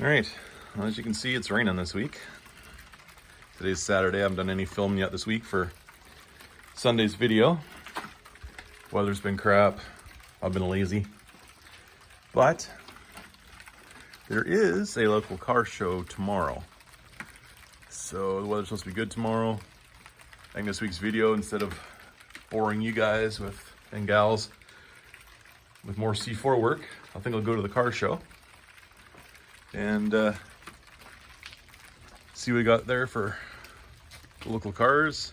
All right, well, as you can see, it's raining this week. Today's Saturday. I haven't done any film yet this week for Sunday's video. Weather's been crap. I've been lazy. But there is a local car show tomorrow. So the weather's supposed to be good tomorrow. I think this week's video, instead of boring you guys and gals with more C4 work, I think I'll go to the car show and see what we got there for the local cars,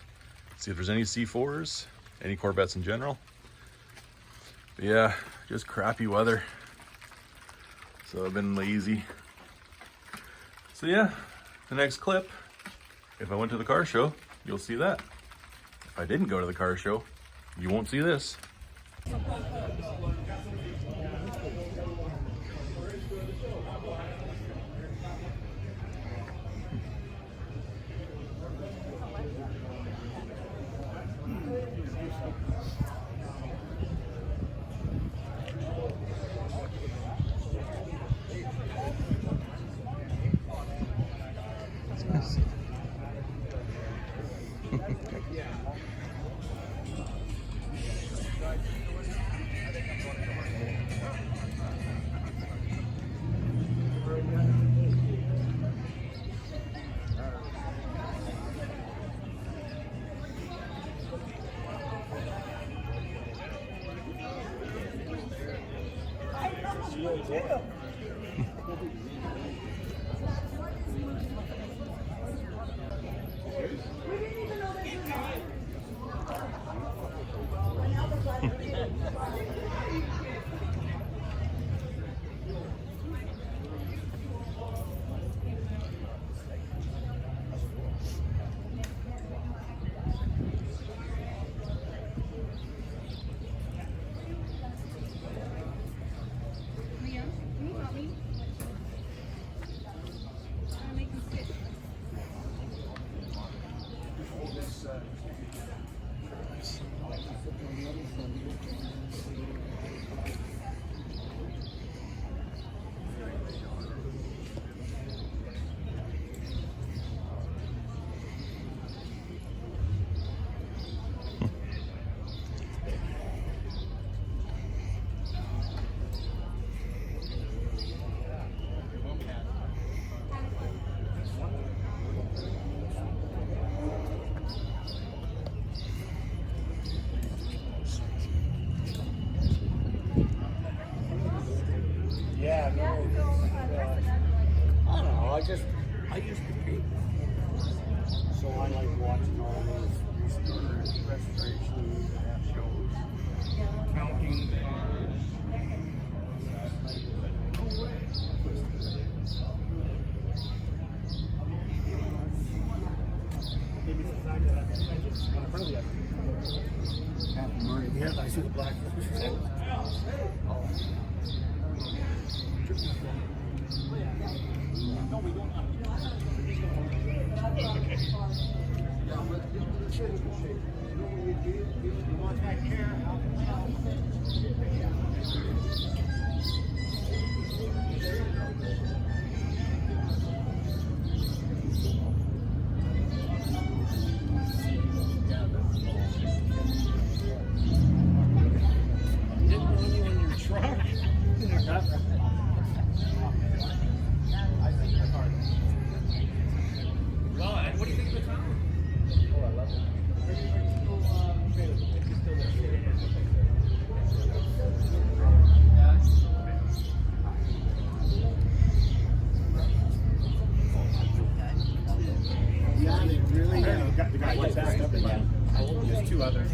see if there's any C4s, any Corvettes in general. But yeah, just crappy weather. So I've been lazy. So yeah, the next clip, if I went to the car show, you'll see that. If I didn't go to the car show, you won't see this. Yeah, no, I don't know, I used to be, so I like watching all those restoration shows, counting cars. Yeah, I see the black. No, we don't. There's two others.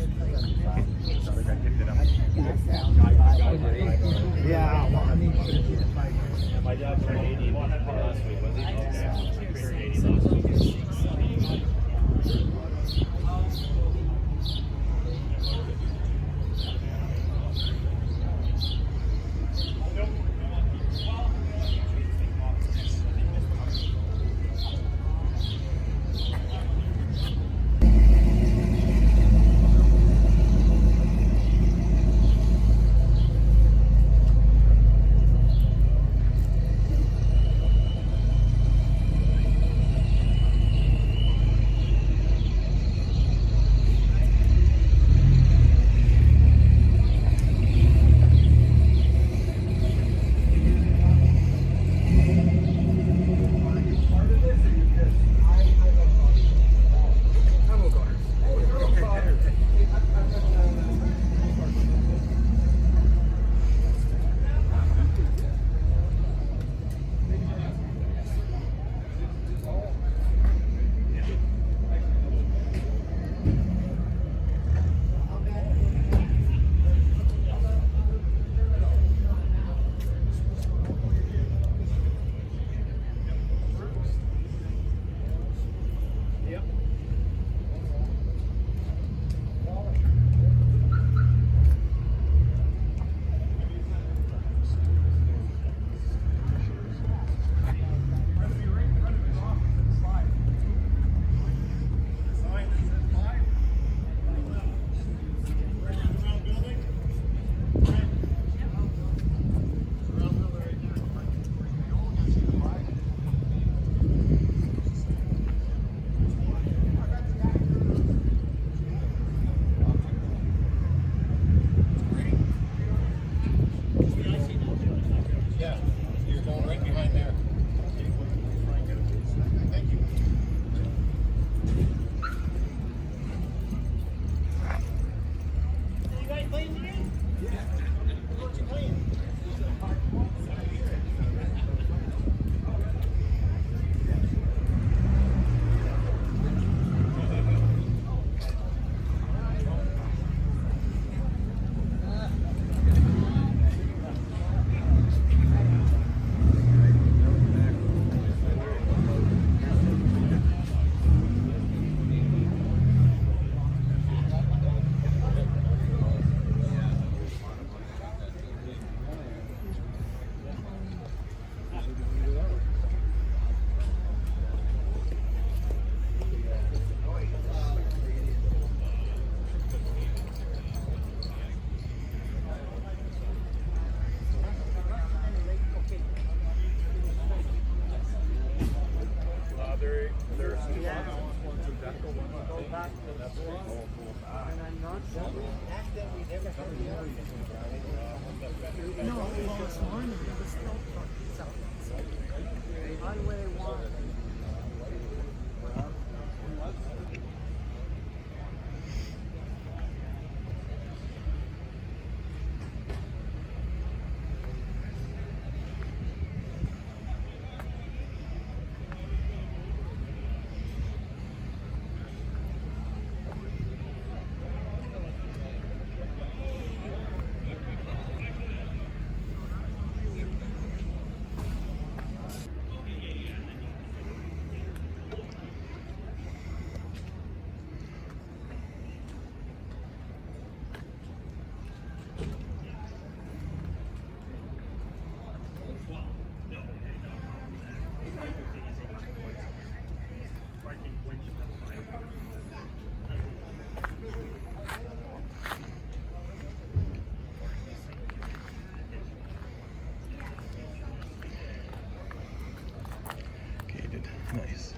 Yeah. My dad turned 80 last week, was he? Yeah. Turned 80 last week. No, well, this morning it was still south. Highway 1. Gated. Nice.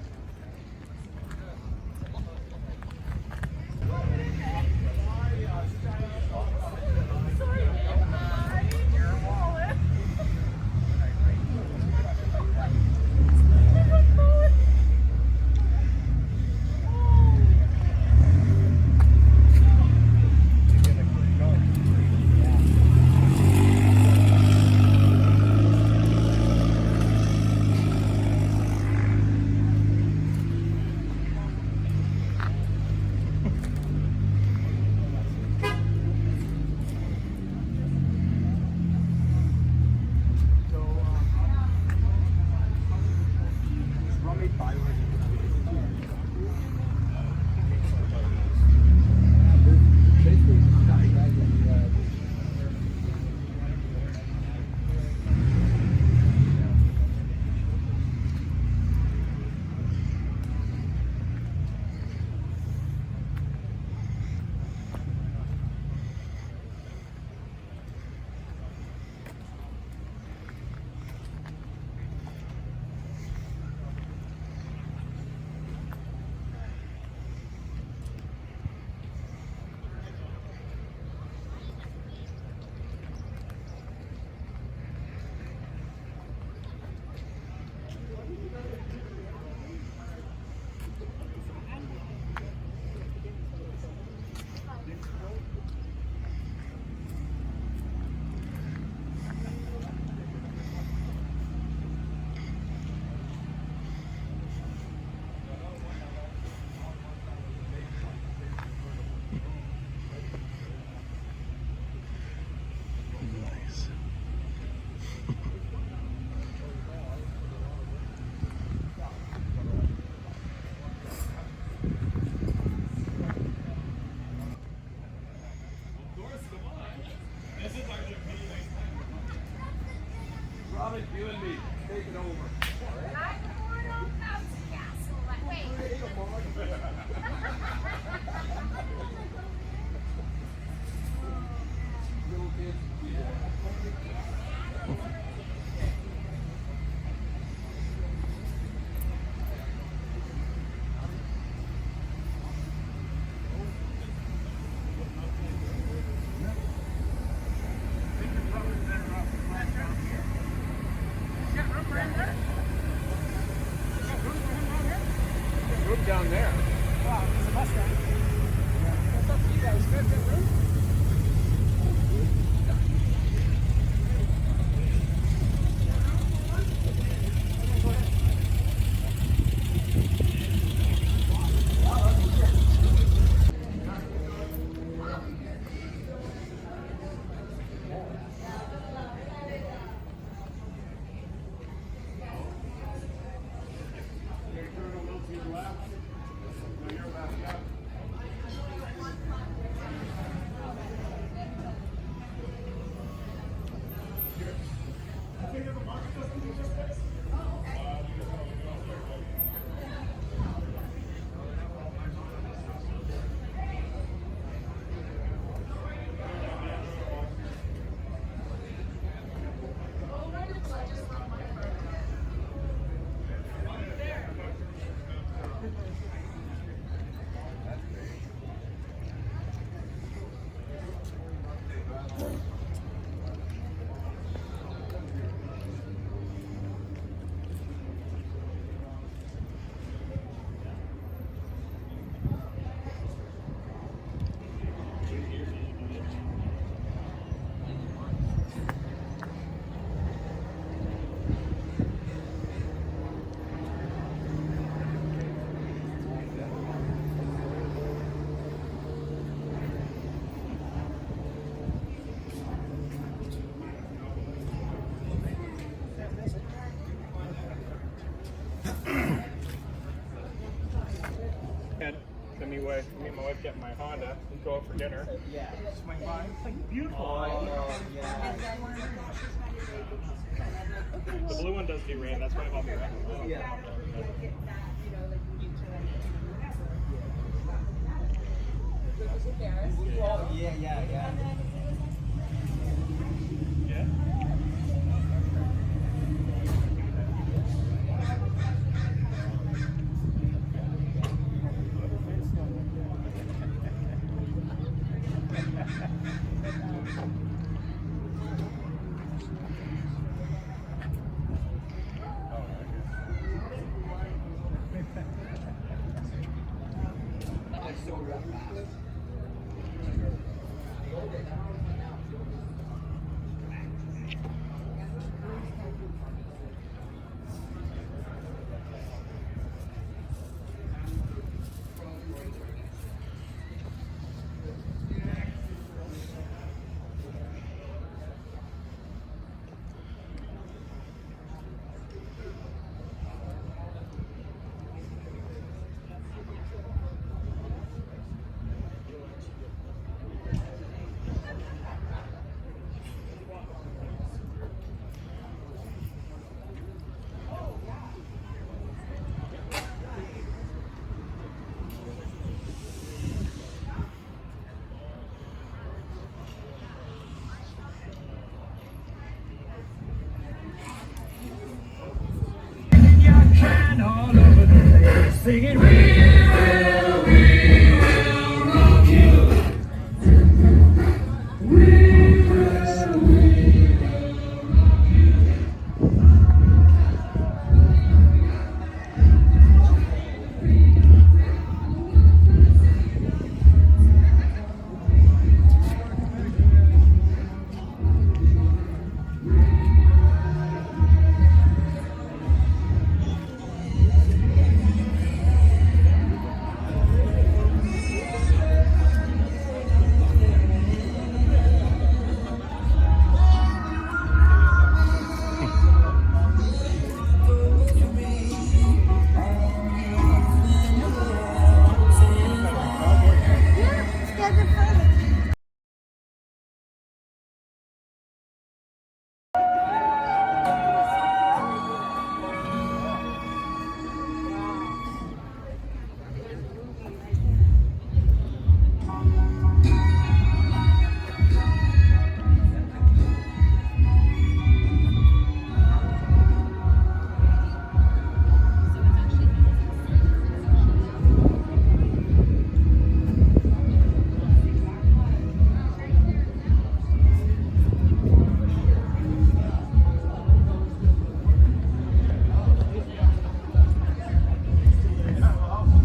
Nice. Robin, you and me, take it over. I'm going on Bouncy Castle. Wait. Little kids. Room down there. Wow, there's a bus down. What's up, you guys? Good, good room? And then me and my wife get my Honda and go out for dinner. Yeah. Swing by. It's like beautiful. Oh, yeah. The blue one does do rain. That's why I'll be right. Yeah. Oh, yeah, yeah, yeah. Yeah. Singing, we will rock you. We will rock you.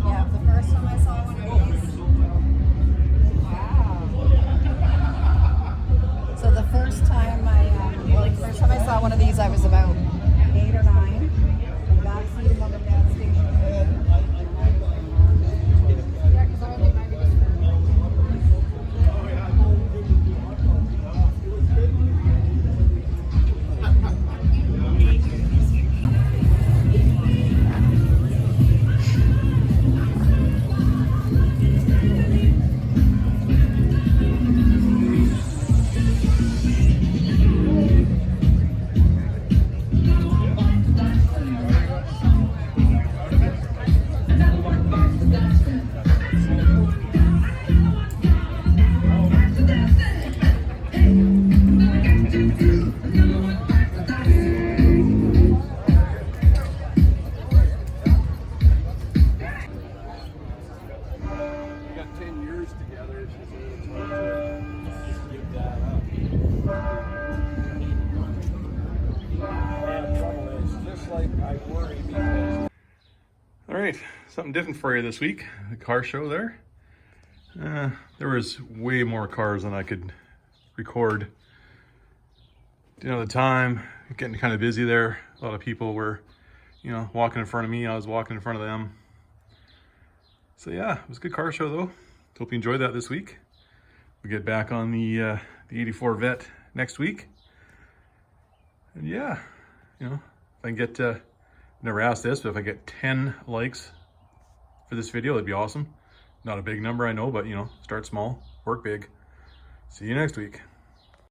Yeah, the first time I saw one of these. Wow. So the first time first time I saw one of these, I was about 8 or 9. In the back seat of Mom and Dad's station. Yeah, 'cause I only might have We got 10 years together. She said it's hard to give that up. And the trouble is, just like I worry because All right, something different for you this week. The car show there. There was way more cars than I could record. Didn't have the time, getting kind of busy there. A lot of people were, walking in front of me. I was walking in front of them. So yeah, it was a good car show though. Hope you enjoyed that this week. We get back on the 84 Vet next week. And yeah, if I can get Never asked this, but if I get 10 likes for this video, that'd be awesome. Not a big number, I know, but you know, start small, work big. See you next week.